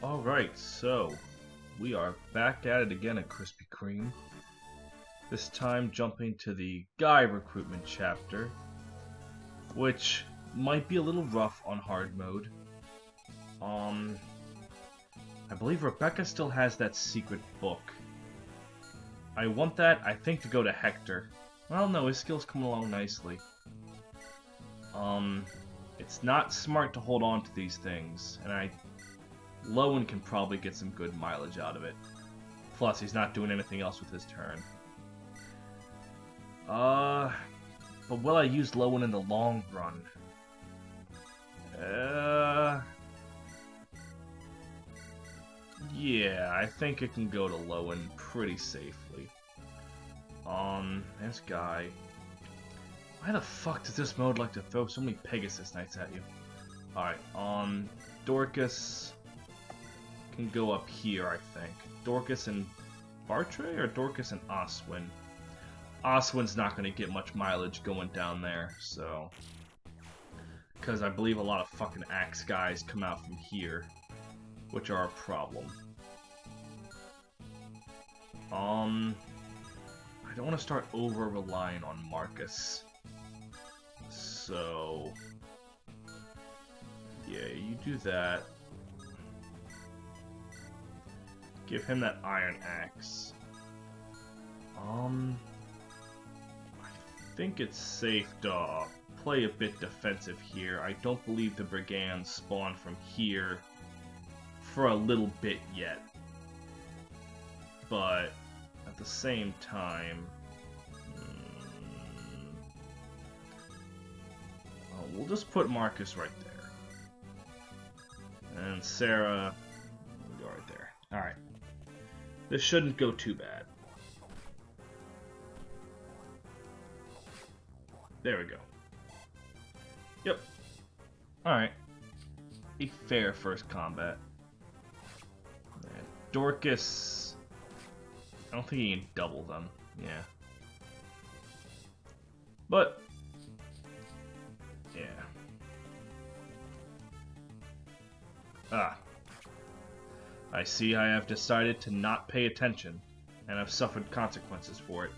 Alright, so we are back at it again at Krispy Kreme. This time jumping to the guy recruitment chapter, which might be a little rough on hard mode. I believe Rebecca still has that secret book. I want that, I think, to go to Hector. Well, no, his skills come along nicely. It's not smart to hold on to these things, and Lowen can probably get some good mileage out of it. Plus, he's not doing anything else with his turn. But will I use Lowen in the long run? Yeah, I think it can go to Lowen pretty safely. This guy. Why the fuck does this mode like to throw so many Pegasus Knights at you? Alright, Dorcas can go up here, I think. Dorcas and Bartray, or Dorcas and Oswin? Oswin's not going to get much mileage going down there, so... Because I believe a lot of fucking axe guys come out from here, which are a problem. I don't want to start over-relying on Marcus. So... yeah, you do that. Give him that iron axe. I think it's safe to play a bit defensive here. I don't believe the brigands spawn from here for a little bit yet. But at the same time, we'll just put Marcus right there. And Sarah, we'll go right there. Alright. This shouldn't go too bad. There we go. Yep. Alright. A fair first combat. And Dorcas... I don't think he can double them. Yeah. But... yeah. I see I have decided to not pay attention, and have suffered consequences for it.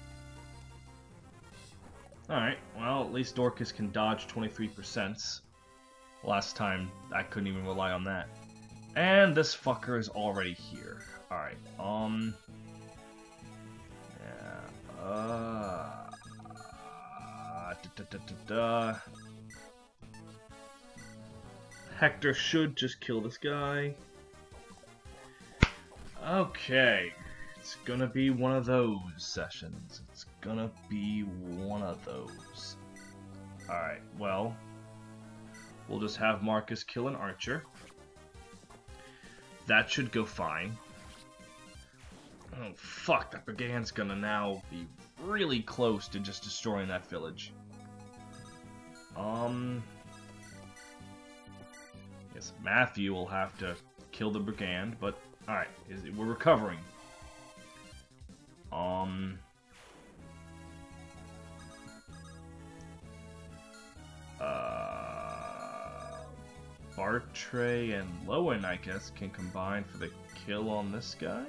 Alright, well, at least Dorcas can dodge 23%. Last time, I couldn't even rely on that. And this fucker is already here. Alright, Hector should just kill this guy. Okay, it's gonna be one of those sessions. It's gonna be one of those. Alright, well, we'll just have Marcus kill an archer. That should go fine. Oh fuck, that brigand's gonna now be really close to just destroying that village. Yes, Matthew will have to kill the brigand, but alright, we're recovering. Bartray and Lowen, I guess, can combine for the kill on this guy?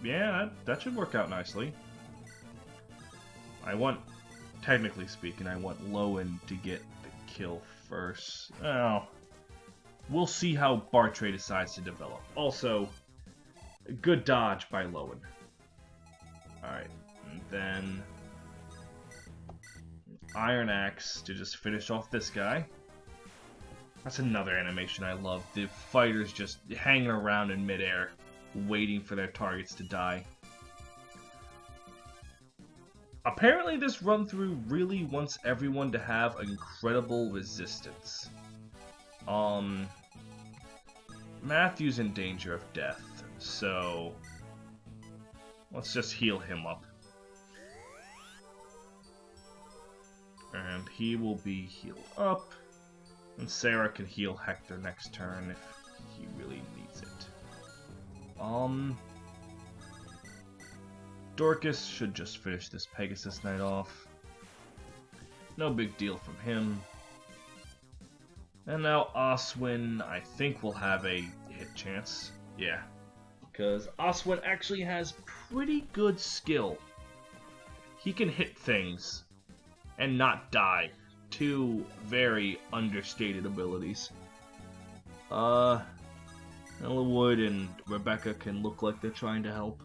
Yeah, that should work out nicely. Technically speaking, I want Lowen to get the kill first. Oh. We'll see how Bartray decides to develop. Also, good dodge by Lowen. Alright, and then Iron Axe to just finish off this guy. That's another animation I love. The fighters just hanging around in midair, waiting for their targets to die. Apparently this run-through really wants everyone to have incredible resistance. Matthew's in danger of death, so let's just heal him up. And he will be healed up, and Sarah can heal Hector next turn if he really needs it. Dorcas should just finish this Pegasus Knight off. No big deal from him. And now Oswin, I think, will have a hit chance. Yeah. Because Oswin actually has pretty good skill. He can hit things and not die. Two very understated abilities. Elwood and Rebecca can look like they're trying to help.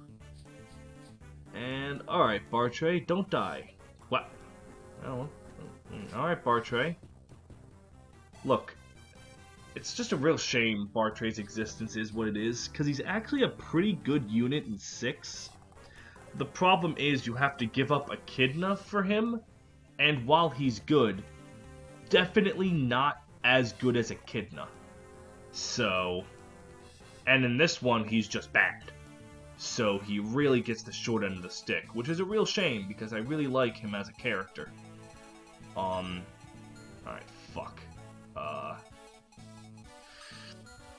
And, alright, Bartray, don't die. What? Oh, alright, Bartray. Look, it's just a real shame Bartray's existence is what it is, because he's actually a pretty good unit in 6. The problem is you have to give up Echidna for him, and while he's good, definitely not as good as Echidna. So, and in this one, he's just bad. So he really gets the short end of the stick, which is a real shame, because I really like him as a character. Alright, fuck.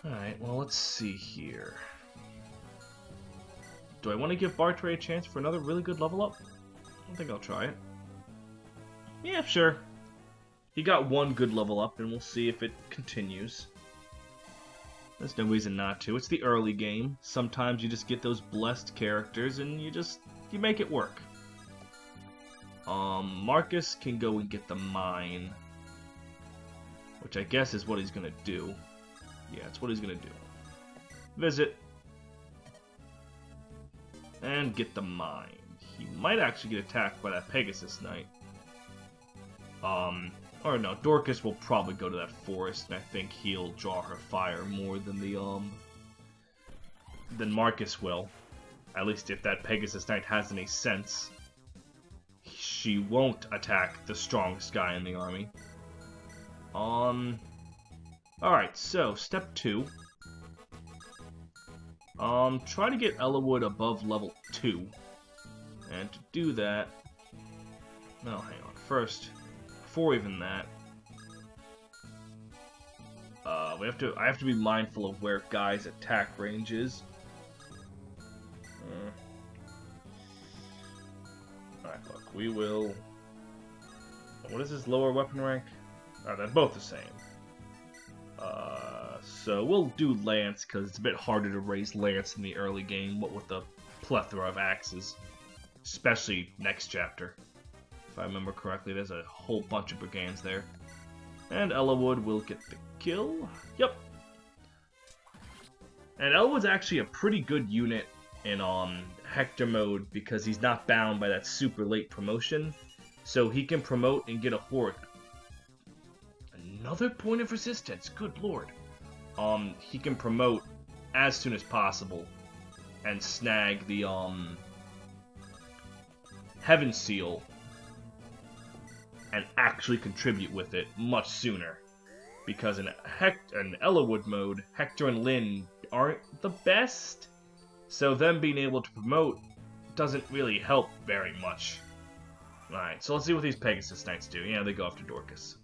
Alright, well, let's see here. Do I want to give Bartray a chance for another really good level up? I think I'll try it. Yeah, sure. He got one good level up, and we'll see if it continues. There's no reason not to. It's the early game. Sometimes you just get those blessed characters, and you make it work. Marcus can go and get the mine. Which I guess is what he's gonna do. Yeah, it's what he's gonna do. Visit. And get the mine. He might actually get attacked by that Pegasus Knight. Or no, Dorcas will probably go to that forest, and I think he'll draw her fire more than than Marcus will. At least if that Pegasus Knight has any sense. She won't attack the strongest guy in the army. Alright, so, step 2. Try to get Elwood above level 2. And to do that... No, hang on. First, before even that... I have to be mindful of where Guy's attack range is. Alright, look, we will... What is his lower weapon rank? Oh, they're both the same. So we'll do Lance, because it's a bit harder to raise Lance in the early game, what with the plethora of axes. Especially next chapter. If I remember correctly, there's a whole bunch of brigands there. And Elwood will get the kill. Yep. And Elwood's actually a pretty good unit in Hector mode, because he's not bound by that super late promotion. So he can promote and get a horde. Another point of resistance, good lord. He can promote as soon as possible and snag the Heaven Seal and actually contribute with it much sooner. Because in Elwood mode, Hector and Lynn aren't the best, so them being able to promote doesn't really help very much. Alright, so let's see what these Pegasus Knights do. Yeah, they go after Dorcas.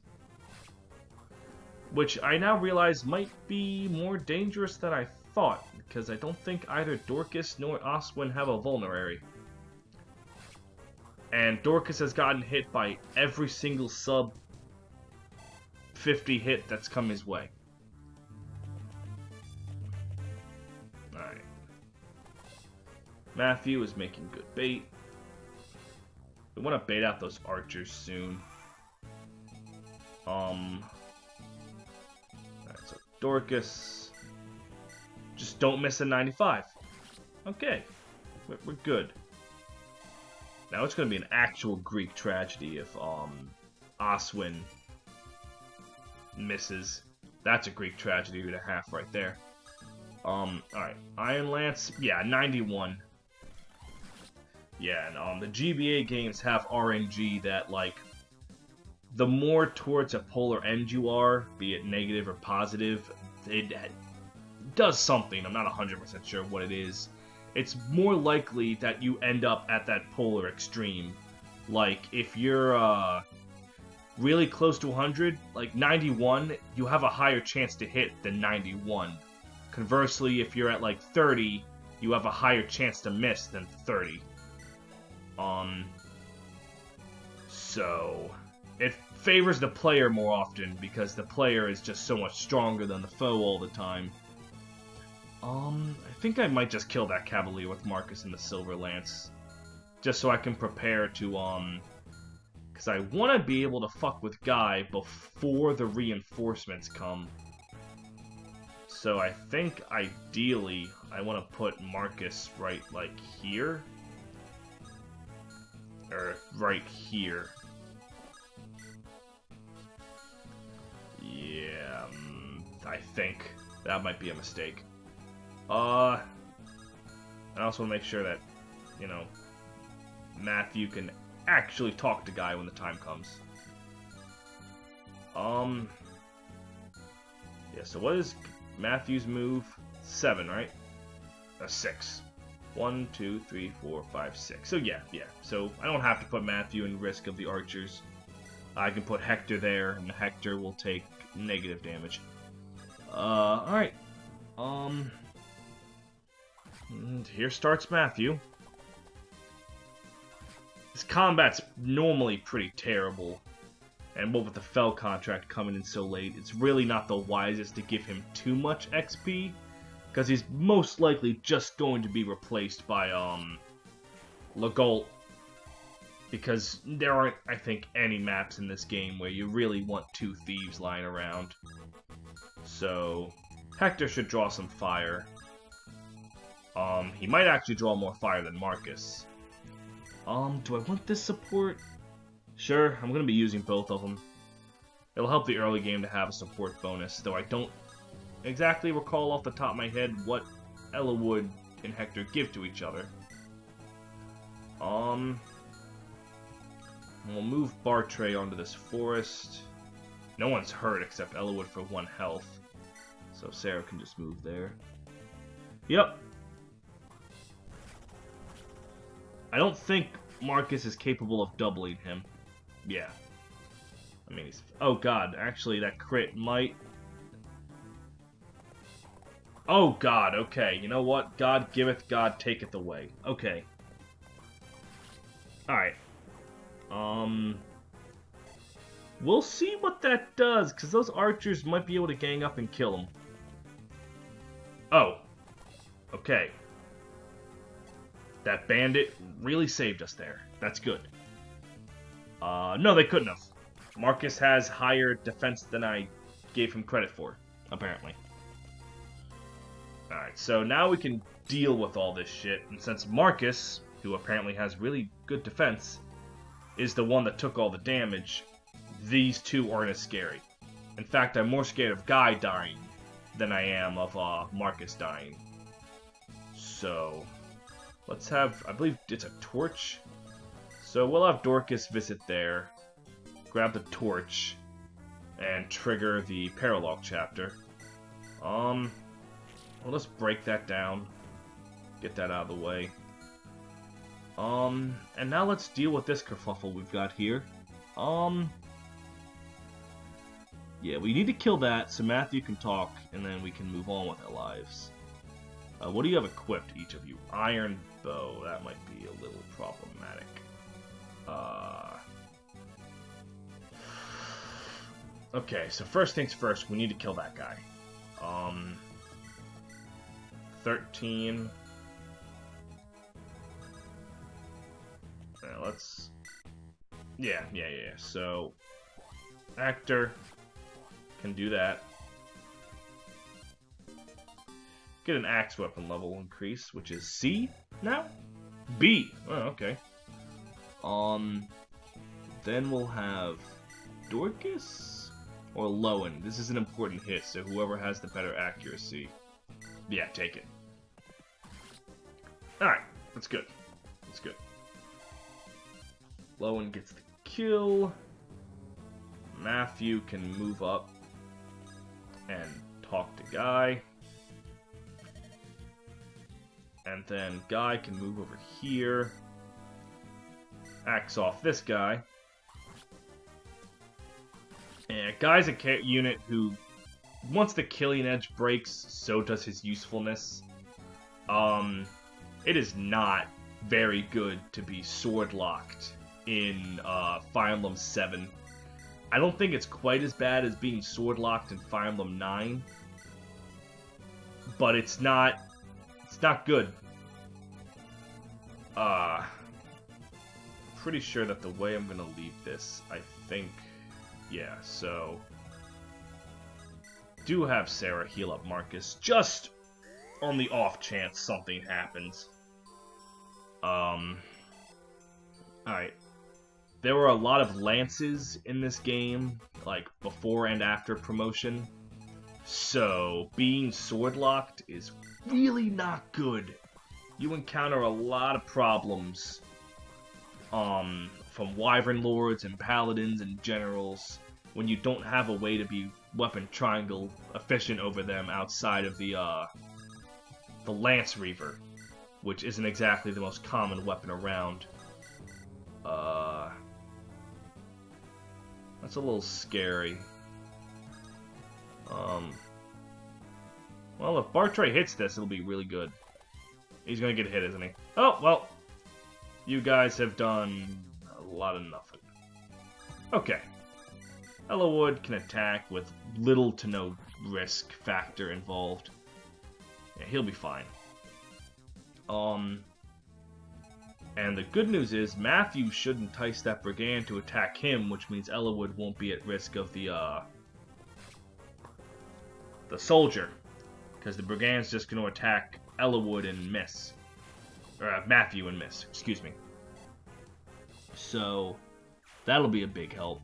Which I now realize might be more dangerous than I thought, because I don't think either Dorcas nor Oswin have a vulnerary. And Dorcas has gotten hit by every single sub 50 hit that's come his way. Alright. Matthew is making good bait. We want to bait out those archers soon. Alright, so Dorcas. Just don't miss a 95. Okay. We're good. Now it's going to be an actual Greek tragedy if Oswin misses. That's a Greek tragedy and a half right there. Alright. Iron Lance, yeah, 91. Yeah, and the GBA games have RNG that, like, the more towards a polar end you are, be it negative or positive, it does something. I'm not 100% sure what it is. It's more likely that you end up at that polar extreme. Like, if you're really close to 100, like 91, you have a higher chance to hit than 91. Conversely, if you're at like 30, you have a higher chance to miss than 30. So it favors the player more often because the player is just so much stronger than the foe all the time. I think I might just kill that Cavalier with Marcus and the Silver Lance. Just so I can prepare to, because I want to be able to fuck with Guy before the reinforcements come. So I think, ideally, I want to put Marcus right, like, here. Or right here. Yeah, I think that might be a mistake. I also want to make sure that, you know, Matthew can actually talk to Guy when the time comes. Yeah, so what is Matthew's move? 7, right? 6. 1, 2, 3, 4, 5, 6. So yeah. So I don't have to put Matthew in risk of the archers. I can put Hector there, and Hector will take negative damage. Alright. And here starts Matthew. His combat's normally pretty terrible. And what with the Fell contract coming in so late, it's really not the wisest to give him too much XP. Because he's most likely just going to be replaced by, Legault. Because there aren't, I think, any maps in this game where you really want 2 thieves lying around. So, Hector should draw some fire. He might actually draw more fire than Marcus. Do I want this support? Sure, I'm going to be using both of them. It'll help the early game to have a support bonus, though I don't exactly recall off the top of my head what Ellawood and Hector give to each other. We'll move Bartray onto this forest. No one's hurt except Ellawood for 1 health. So Sarah can just move there. Yep. I don't think Marcus is capable of doubling him. Yeah. I mean, he's... Oh god, actually that crit might... Oh god, okay. You know what? God giveth, God taketh away. Okay. Alright. We'll see what that does, because those archers might be able to gang up and kill him. Oh. Okay. That bandit really saved us there. That's good. No, they couldn't have. Marcus has higher defense than I gave him credit for, apparently. Alright, so now we can deal with all this shit, and since Marcus, who apparently has really good defense, is the one that took all the damage, these two aren't as scary. In fact, I'm more scared of Guy dying than I am of Marcus dying. So, let's have, I believe it's a torch. So we'll have Dorcas visit there, grab the torch, and trigger the Paralog chapter. Well, let's break that down, get that out of the way. And now let's deal with this kerfuffle we've got here. Yeah, we need to kill that so Matthew can talk, and then we can move on with our lives. What do you have equipped, each of you? Iron bow, that might be a little problematic. Okay, so first things first, we need to kill that guy. 13. Let's... Yeah. So, Hector can do that. Get an axe weapon level increase, which is C now? B. Oh, okay. Then we'll have Dorcas or Lowen. This is an important hit, so whoever has the better accuracy. Yeah, take it. Alright, that's good. That's good. Lowen gets the kill. Matthew can move up and talk to Guy. And then Guy can move over here. Axe off this guy. And Guy's a unit who, once the killing edge breaks, so does his usefulness. It is not very good to be sword locked in Fire Emblem 7. I don't think it's quite as bad as being sword locked in Fire Emblem 9, but it's not good. Pretty sure that the way I'm gonna leave this, I think, yeah, so do have Sarah heal up Marcus, just on the off chance something happens. Alright. There were a lot of lances in this game, like, before and after promotion. So, being sword locked is really not good. You encounter a lot of problems, from Wyvern Lords and Paladins and Generals, when you don't have a way to be weapon triangle efficient over them outside of the Lance Reaver, which isn't exactly the most common weapon around. That's a little scary. Well, if Bartray hits this, it'll be really good. He's gonna get hit, isn't he? Oh, well. You guys have done a lot of nothing. Okay. Ellawood can attack with little to no risk factor involved. Yeah, he'll be fine. And the good news is, Matthew should entice that Brigand to attack him, which means Ellawood won't be at risk of the soldier. Because the Brigand's just going to attack Ellawood and miss. Or Matthew and miss, excuse me. So, that'll be a big help.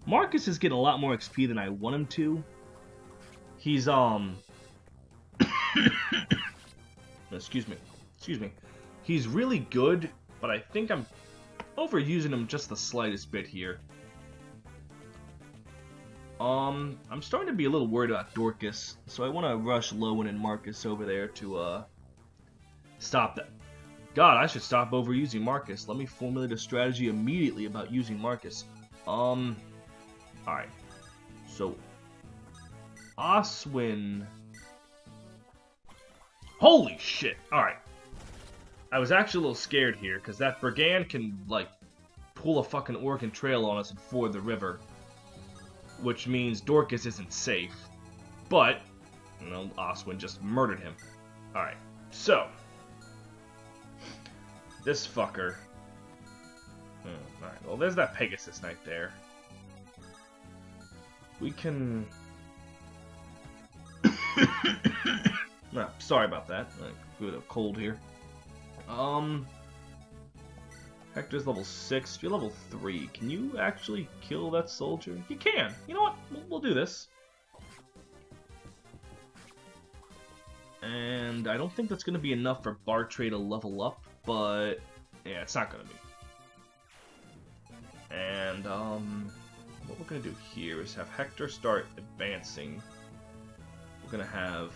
Marcus is getting a lot more XP than I want him to. He's, excuse me. He's really good, but I think I'm overusing him just the slightest bit here. I'm starting to be a little worried about Dorcas, so I want to rush Lowen and Marcus over there to, stop that. God, I should stop overusing Marcus. Let me formulate a strategy immediately about using Marcus. Alright. So, Oswin... Holy shit! Alright. I was actually a little scared here, because that Brigand can, like, pull a fucking Oregon Trail on us and ford the river. Which means Dorcas isn't safe. But, you know, Oswin just murdered him. Alright, so. This fucker. Alright, well, there's that Pegasus Knight there. We can... No, sorry about that. We have a cold here. Hector's level 6. You're level 3. Can you actually kill that soldier? You can. You know what? We'll do this. And I don't think that's going to be enough for Bartray to level up, but yeah, it's not going to be. And what we're going to do here is have Hector start advancing. We're going to have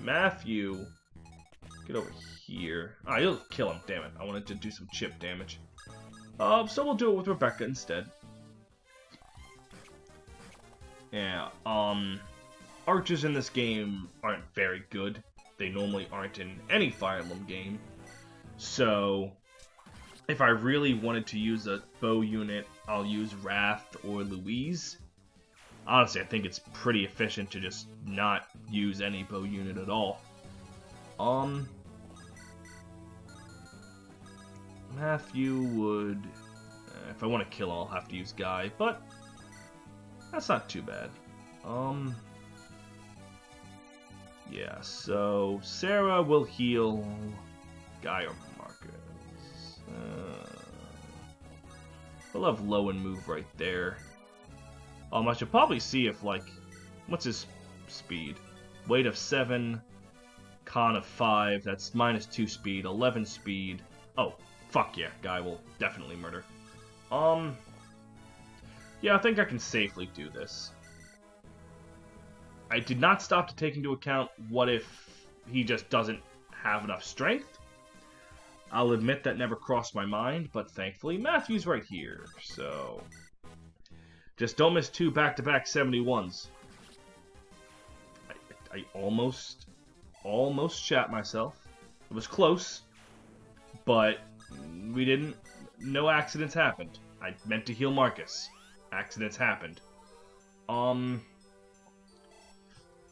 Matthew get over here. Ah, you'll kill him, damn it. I wanted to do some chip damage. So we'll do it with Rebecca instead. Yeah, archers in this game aren't very good. They normally aren't in any Fire Emblem game. So, if I really wanted to use a bow unit, I'll use Wrath or Louise. Honestly, I think it's pretty efficient to just not use any bow unit at all. Matthew would... if I want to kill, I'll have to use Guy, but that's not too bad. Yeah, so Sarah will heal Guy or Marcus. We'll have Lowen move right there. I should probably see if, like, what's his speed? Weight of 7, con of 5, that's -2 speed, 11 speed. Oh, fuck yeah, Guy will definitely murder. Yeah, I think I can safely do this. I did not stop to take into account what if he just doesn't have enough strength. I'll admit that never crossed my mind, but thankfully Matthew's right here, so... Just don't miss 2 back-to-back 71s. I almost shat myself. It was close, but we didn't... No accidents happened. I meant to heal Marcus. Accidents happened.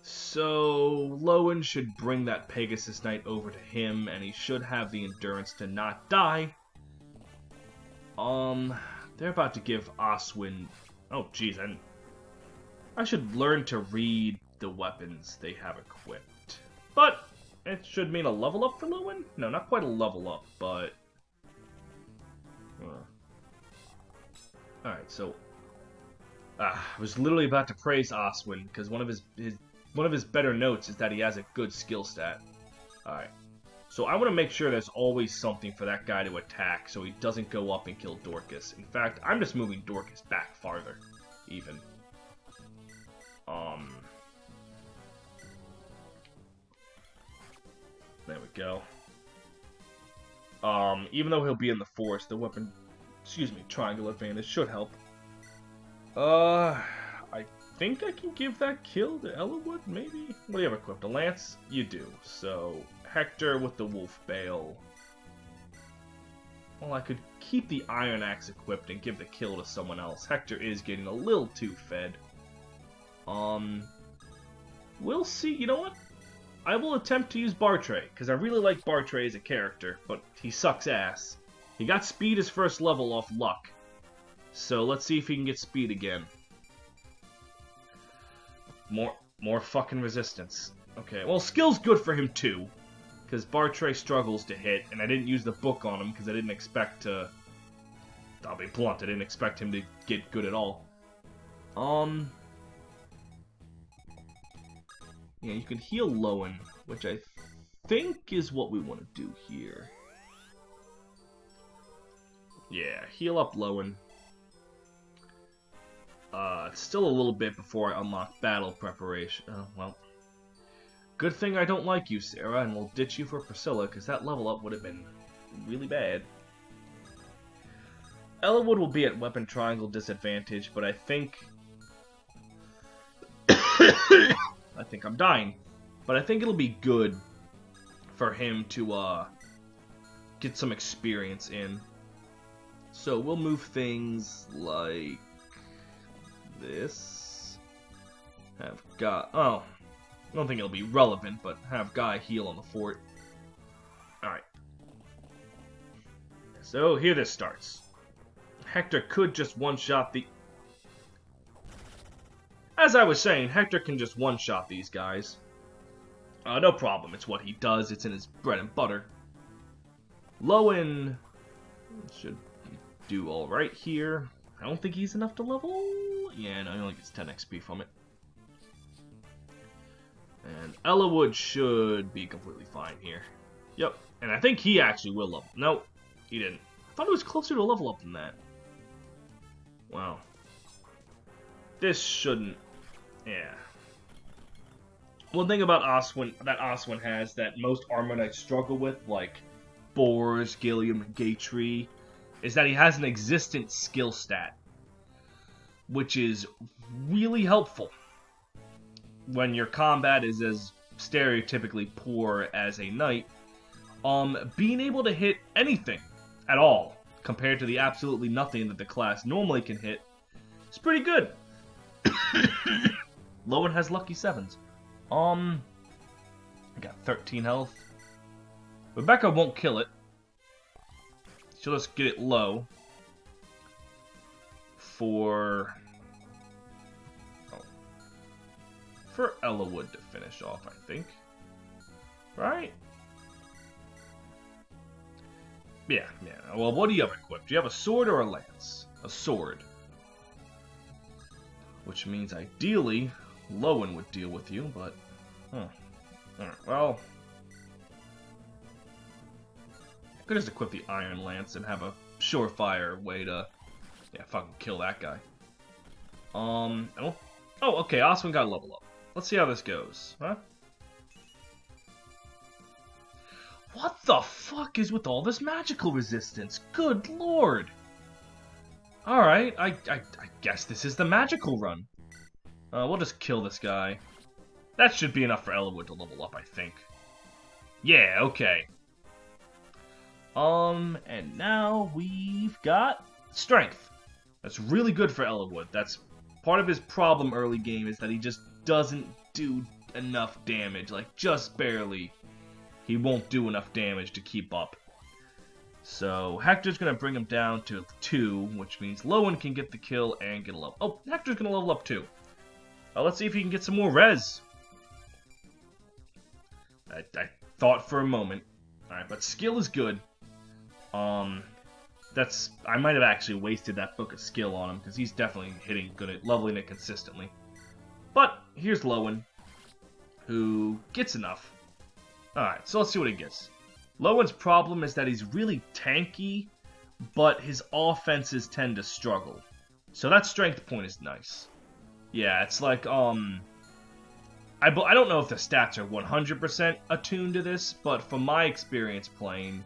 So Lowen should bring that Pegasus Knight over to him, and he should have the endurance to not die. They're about to give Oswin... Oh, jeez, I should learn to read the weapons they have equipped. But it should mean a level up for Lowen? No, not quite a level up, but... Alright, so... I was literally about to praise Oswin, because one of his better notes is that he has a good skill stat. Alright. So I want to make sure there's always something for that guy to attack, so he doesn't go up and kill Dorcas. In fact, I'm just moving Dorcas back farther, even. There we go. Even though he'll be in the forest, the weapon, triangle advantage should help. I think I can give that kill to Ellawood, maybe? What do you have equipped? A lance? You do. So, Hector with the wolf bale. Well, I could keep the iron axe equipped and give the kill to someone else. Hector is getting a little too fed. We'll see. You know what? I will attempt to use Bartray, because I really like Bartray as a character, but he sucks ass. He got speed his first level off luck. So let's see if he can get speed again. More fucking resistance. Okay, well, skill's good for him too, because Bartray struggles to hit, and I didn't use the book on him because I didn't expect to... I'll be blunt, I didn't expect him to get good at all. Yeah, you can heal Lowen, which I think is what we want to do here. Yeah, heal up Lowen. It's still a little bit before I unlock battle preparation. Well. Good thing I don't like you, Sarah, and we'll ditch you for Priscilla, because that level up would have been really bad. Ellawood will be at weapon triangle disadvantage, but I think... I think I'm dying. But I think it'll be good for him to, get some experience in. So we'll move things like... this. Have Guy... Oh. I don't think it'll be relevant, but have Guy heal on the fort. Alright. So here this starts. Hector could just one-shot the... As I was saying, Hector can just one-shot these guys. No problem, it's what he does, it's in his bread and butter. Lowen should do alright here. I don't think he's enough to level... Yeah, no, he only gets 10 XP from it. And Ellawood should be completely fine here. Yep, and I think he actually will level. Nope, he didn't. I thought it was closer to a level up than that. Wow. This shouldn't... Yeah. One thing about Oswin that Oswin has that most Armor Knights struggle with, like Boars, Gilliam, and Gatry, is that he has an existent skill stat, which is really helpful when your combat is as stereotypically poor as a knight. Being able to hit anything at all, compared to the absolutely nothing that the class normally can hit, is pretty good. Lowen has lucky 7s. I got 13 health. Rebecca won't kill it. She'll just get it low. For Ellawood to finish off, I think. Right? Yeah. Well, what do you have equipped? Do you have a sword or a lance? A sword. Which means, ideally, Lowen would deal with you, but... Alright, well... I could just equip the Iron Lance and have a surefire way to... Yeah, fucking kill that guy. Oh, okay, Oswin got a level up. Let's see how this goes, huh? What the fuck is with all this magical resistance? Good lord! Alright, I guess this is the magical run. We'll just kill this guy. That should be enough for Ellawood to level up, I think. Yeah, okay. And now we've got strength. That's really good for Eliwood. That's part of his problem early game is that he just doesn't do enough damage. Like, just barely. He won't do enough damage to keep up. So, Hector's going to bring him down to 2, which means Lowen can get the kill and get a level. Oh, Hector's going to level up too. Let's see if he can get some more res. I thought for a moment. Alright, but skill is good. I might have actually wasted that book of skill on him, because he's definitely hitting good at leveling it consistently. But, here's Lowen, who gets enough. Alright, so let's see what he gets. Lowen's problem is that he's really tanky, but his offenses tend to struggle. So that strength point is nice. Yeah, it's like, I don't know if the stats are 100% attuned to this, but from my experience playing,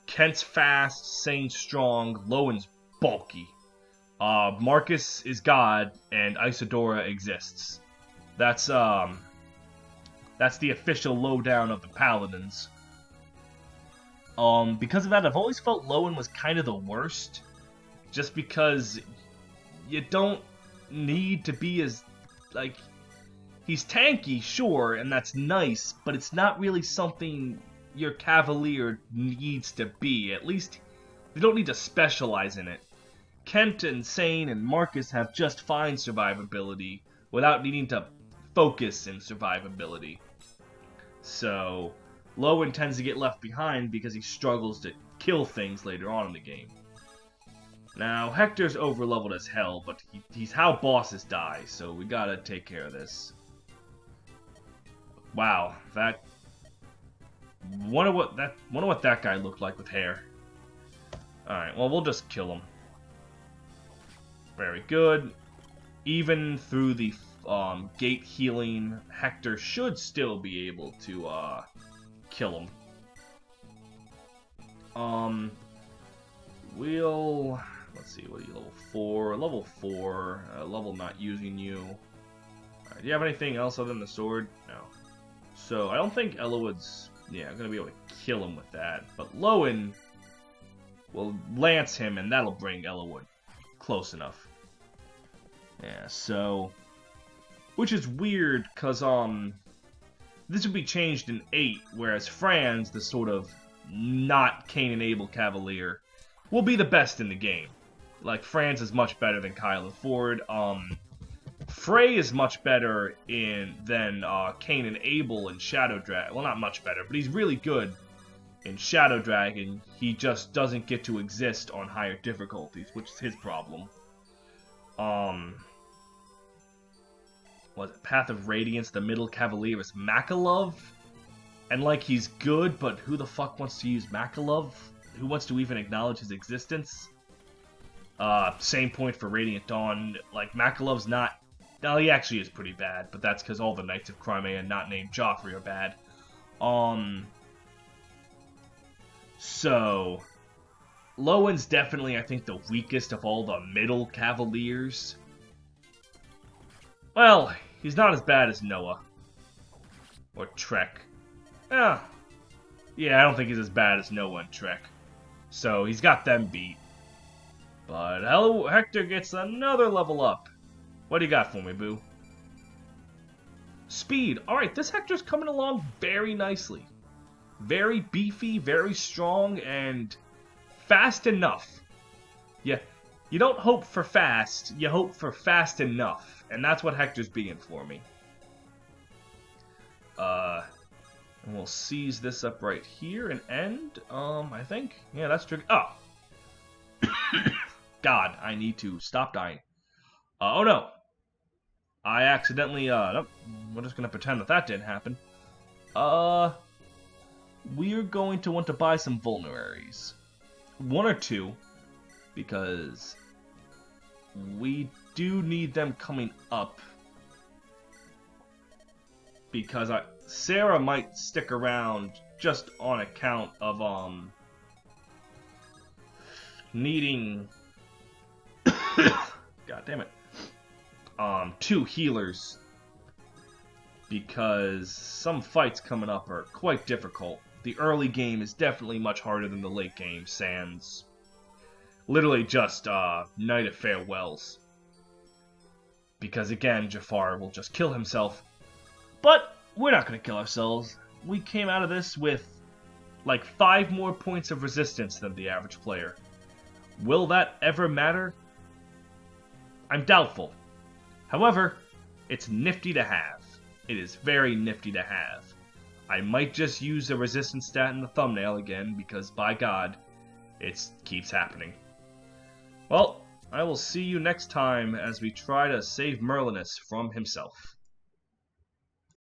Kent's fast, Sane's strong, Lowen's bulky. Marcus is God, and Isadora exists. That's the official lowdown of the Paladins. Because of that, I've always felt Lowen was kind of the worst. Just because you don't need to be as, like, he's tanky, sure, and that's nice, but it's not really something your Cavalier needs to be. At least, you don't need to specialize in it. Kent and Sane and Marcus have just fine survivability without needing to focus in survivability. So, Lowen tends to get left behind because he struggles to kill things later on in the game. Now, Hector's overleveled as hell, but he's how bosses die, so we gotta take care of this. Wow, wonder what that guy looked like with hair. Alright, well, we'll just kill him. Very good. Even through the gate healing, Hector should still be able to kill him. Let's see, what are you, level 4? Level 4, level not using you. Alright, do you have anything else other than the sword? No. So, I don't think Eliwood's, I'm gonna be able to kill him with that. But Lowen will lance him, and that'll bring Eliwood close enough. Yeah, so, which is weird, because, this would be changed in 8, whereas Franz, the sort of not Cain and Abel Cavalier, will be the best in the game. Like, Franz is much better than Kyle and Ford. Frey is much better than Cain and Abel in Shadow Dragon. Well, not much better, but he's really good in Shadow Dragon. He just doesn't get to exist on higher difficulties, which is his problem. Was it Path of Radiance? The middle Cavalier is Makalov? And, like, he's good, but who the fuck wants to use Makalov? Who wants to even acknowledge his existence? Same point for Radiant Dawn. Like, Makalov's not... Well, he actually is pretty bad, but that's because all the Knights of Crimea not named Joffrey are bad. So... Lowen's definitely, I think, the weakest of all the middle Cavaliers. Well, he's not as bad as Noah. Or Trek. Yeah, I don't think he's as bad as Noah and Trek. So, he's got them beat. But Hector gets another level up. What do you got for me, boo? Speed. Alright, this Hector's coming along very nicely. Very beefy, very strong, and fast enough. Yeah, you don't hope for fast, you hope for fast enough. And that's what Hector's being for me. And we'll seize this up right here and end, I think. Yeah, that's true. Oh! God, I need to stop dying. Oh no! I accidentally, nope. We're just gonna pretend that didn't happen. We're going to want to buy some vulneraries. 1 or 2, because we do need them coming up. Because Sarah might stick around just on account of, needing... God damn it. 2 healers. Because some fights coming up are quite difficult. The early game is definitely much harder than the late game, sans Literally just, Night of Farewells. Because again, Jafar will just kill himself. But we're not going to kill ourselves. We came out of this with like 5 more points of resistance than the average player. Will that ever matter? I'm doubtful. However, it's nifty to have. It is very nifty to have. I might just use the resistance stat in the thumbnail again because, by God, it keeps happening. Well, I will see you next time as we try to save Merlinus from himself.